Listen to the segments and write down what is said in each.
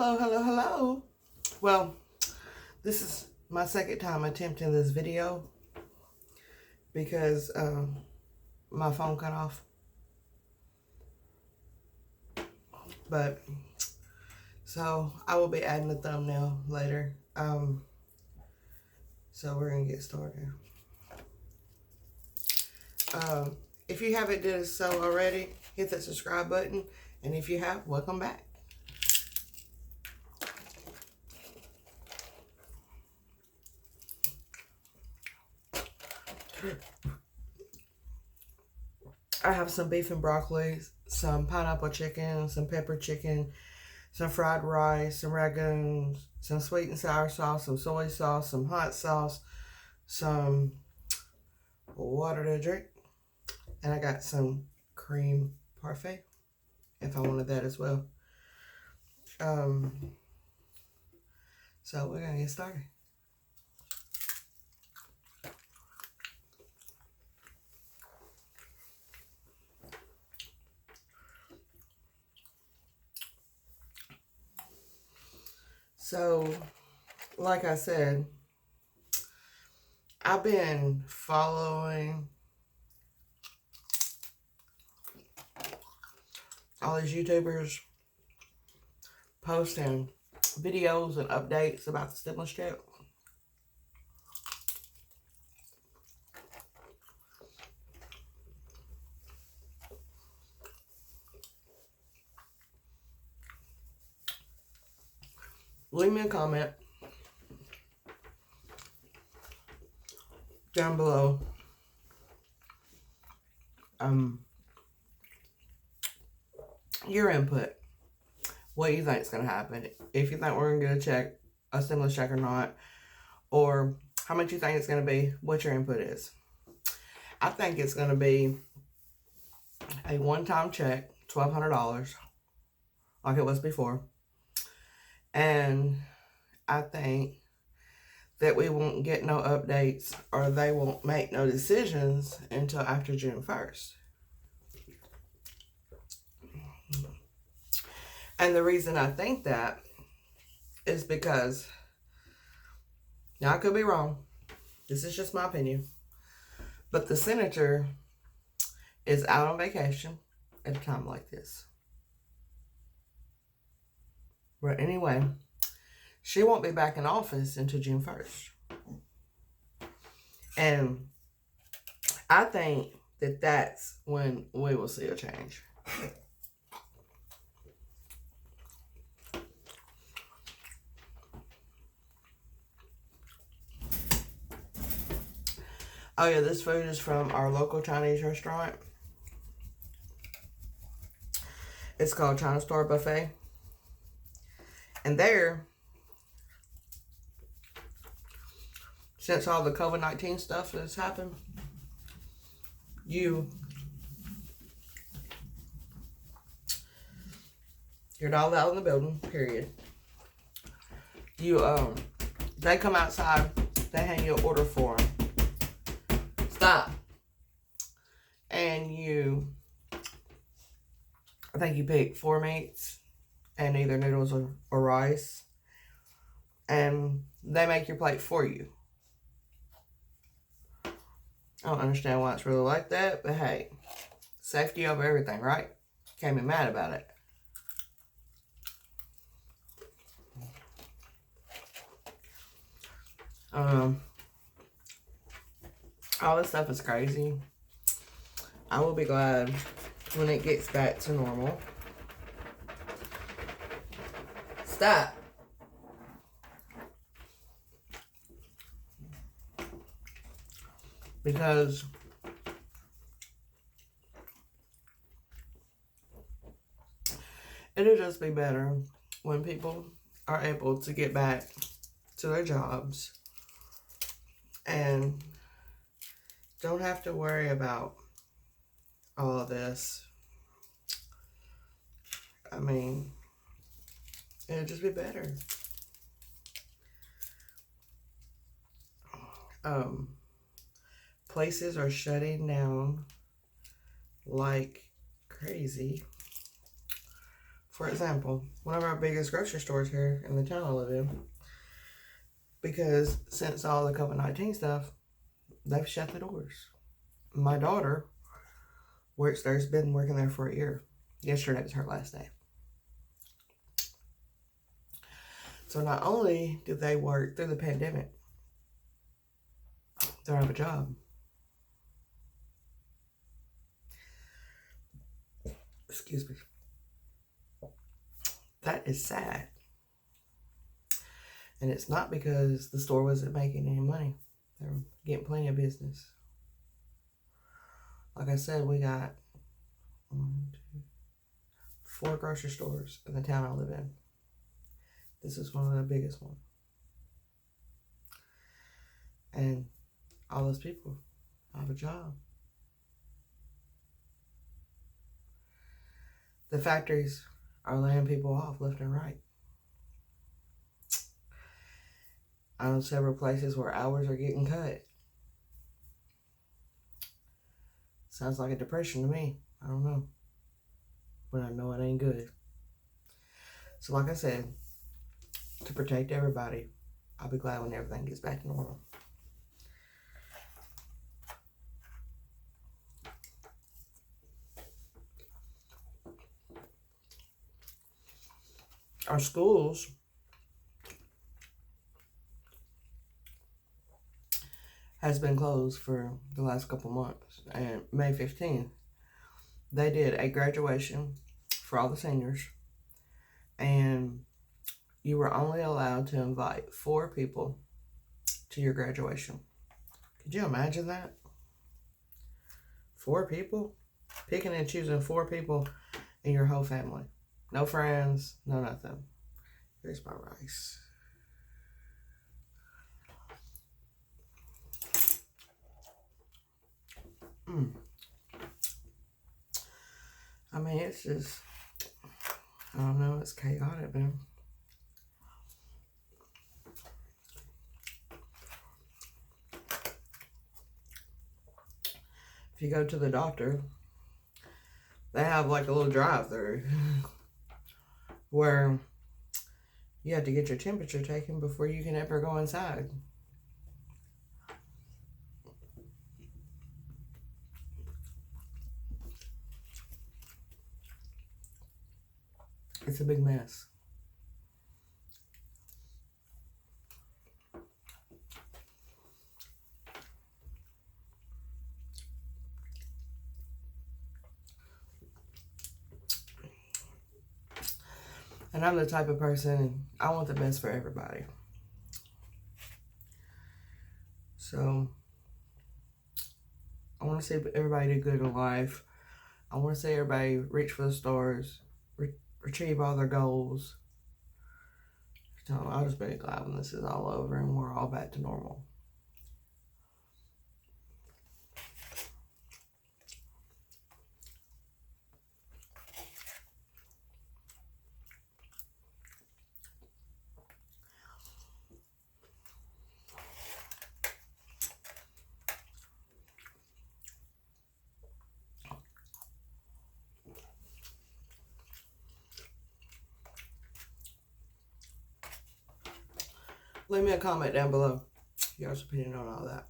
Hello, hello, hello. Well, this is my second time attempting this video because my phone cut off. But, so I will be adding the thumbnail later. So we're going to get started. If you haven't done so already, hit that subscribe button. And if you have, welcome back. I have some beef and broccoli, some pineapple chicken, some pepper chicken, some fried rice, some ragoons, some sweet and sour sauce, some soy sauce, some hot sauce, some water to drink, and I got some cream parfait if I wanted that as well. So we're gonna get started. So, like I said, I've been following all these YouTubers posting videos and updates about the stimulus check. Leave me a comment down below. Your input. What you think is going to happen. If you think we're going to get a stimulus check or not. Or how much you think it's going to be. What your input is. I think it's going to be a one-time check. $1,200. Like it was before. And I think that we won't get no updates or they won't make no decisions until after June 1st. And the reason I think that is because, now I could be wrong, this is just my opinion, but the senator is out on vacation at a time like this. But anyway, she won't be back in office until June 1st. And I think that that's when we will see a change. Oh yeah, this food is from our local Chinese restaurant. It's called China Star Buffet. And there, since all the COVID-19 stuff has happened, you're not allowed in the building, period. They come outside, they hang you an order for them. Stop. And I think you pick 4 meats and either noodles or rice. And they make your plate for you. I don't understand why it's really like that, but hey, safety over everything, right? Can't be mad about it. All this stuff is crazy. I will be glad when it gets back to normal. Stop. Because it'll just be better when people are able to get back to their jobs and don't have to worry about all of this. I mean, it'll just be better. Places are shutting down like crazy For example, one of our biggest grocery stores here in the town I live in, because since all the COVID-19 stuff, they've shut the doors. My daughter works there's been working there for a year. Yesterday was her last day. So not only did they work through the pandemic, they don't have a job. Excuse me. That is sad. And it's not because the store wasn't making any money. They're getting plenty of business. Like I said, we got 4 grocery stores in the town I live in. This is one of the biggest ones. And all those people have a job. The factories are laying people off left and right. I know several places where hours are getting cut. Sounds like a depression to me. I don't know. But I know it ain't good. So like I said, to protect everybody, I'll be glad when everything gets back to normal. Our schools has been closed for the last couple months. And May 15th, they did a graduation for all the seniors. And you were only allowed to invite 4 people to your graduation. Could you imagine that? 4 people? Picking and choosing 4 people in your whole family. No friends, no nothing. Here's my rice. I mean, it's just, I don't know, it's chaotic, man. If you go to the doctor, they have like a little drive-through where you have to get your temperature taken before you can ever go inside. It's a big mess. And I'm the type of person, I want the best for everybody. So, I want to see everybody do good in life. I want to see everybody reach for the stars, achieve all their goals. So, I'll just be glad when this is all over and we're all back to normal. Leave me a comment down below. Your opinion on all that.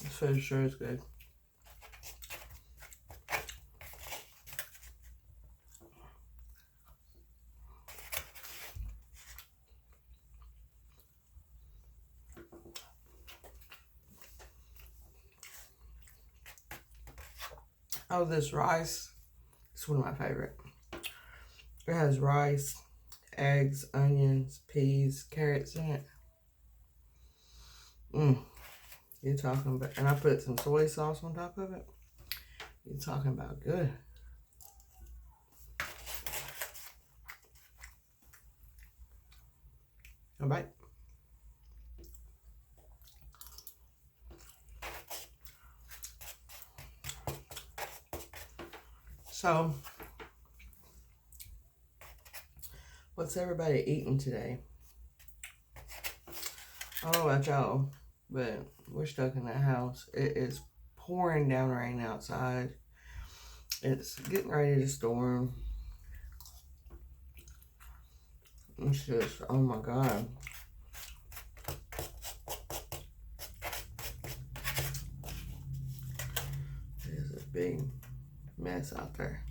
This food sure is good. Oh, this rice is one of my favorite. It has rice, eggs, onions, peas, carrots in it. You're talking about, and I put some soy sauce on top of it. You're talking about good. A bite. So, What's everybody eating today? I don't know about y'all, but we're stuck in that house. It is pouring down rain outside. It's getting ready to storm. It's just, oh my God. It is a big mess out there.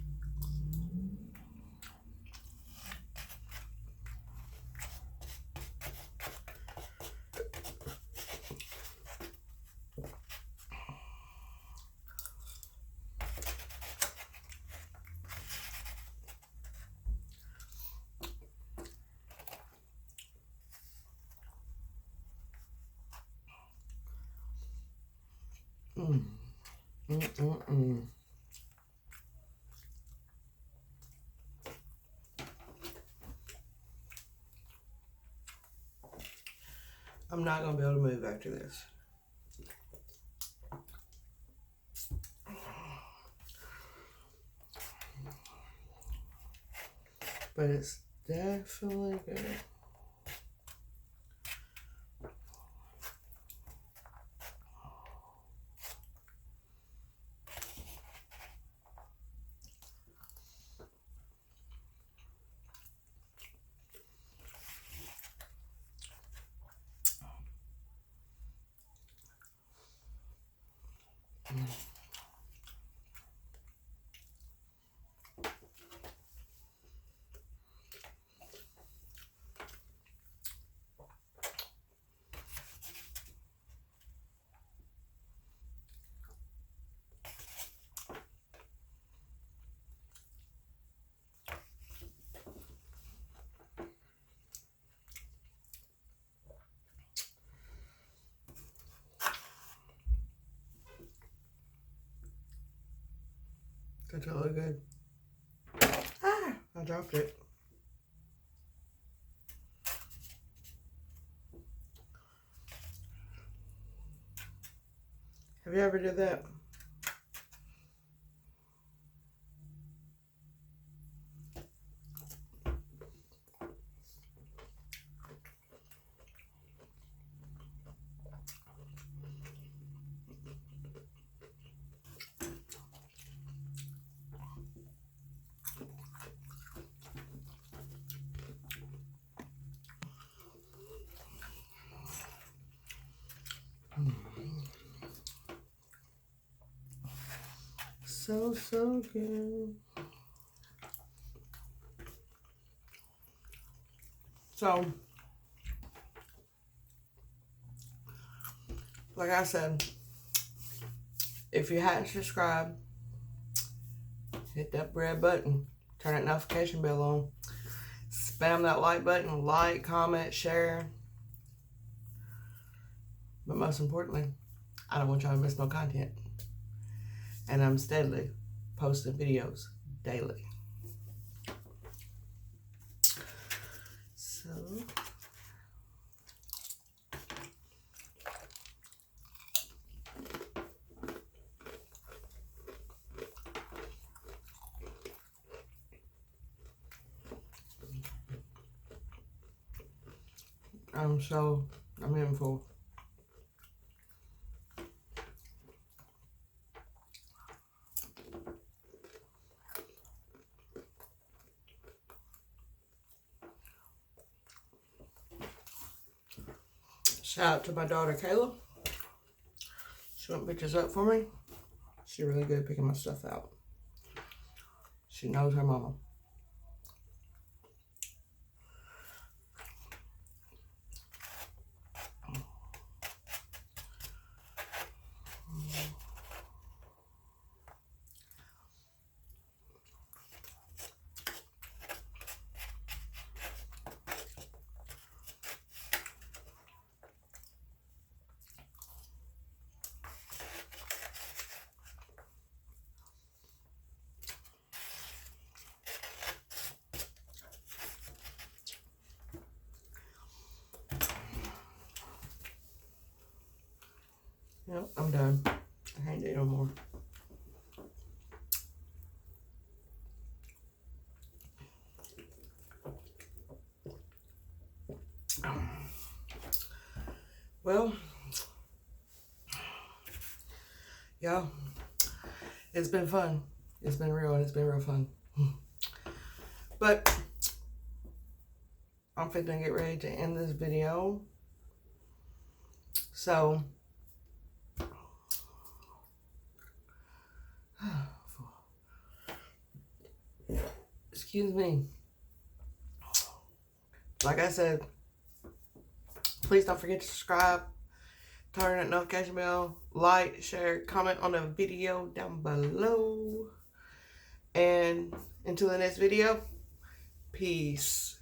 I'm not going to be able to move after this. But it's definitely good. That's really good. Ah, I dropped it. Have you ever did that? So good. So, like I said, if you hadn't subscribed, hit that red button, turn that notification bell on, spam that like button, like, comment, share. But most importantly, I don't want y'all to miss no content. And I'm steadily posting videos daily. So, I'm in full. Shout out to my daughter Kayla. She went pictures up for me. She's really good at picking my stuff out. She knows her mama. Yep, I'm done. I can't do no more. Well, yeah, it's been fun. It's been real fun. But I'm finna get ready to end this video. So, excuse me. Like I said, please don't forget to subscribe, turn that notification bell, like, share, comment on the video down below. And until the next video, peace.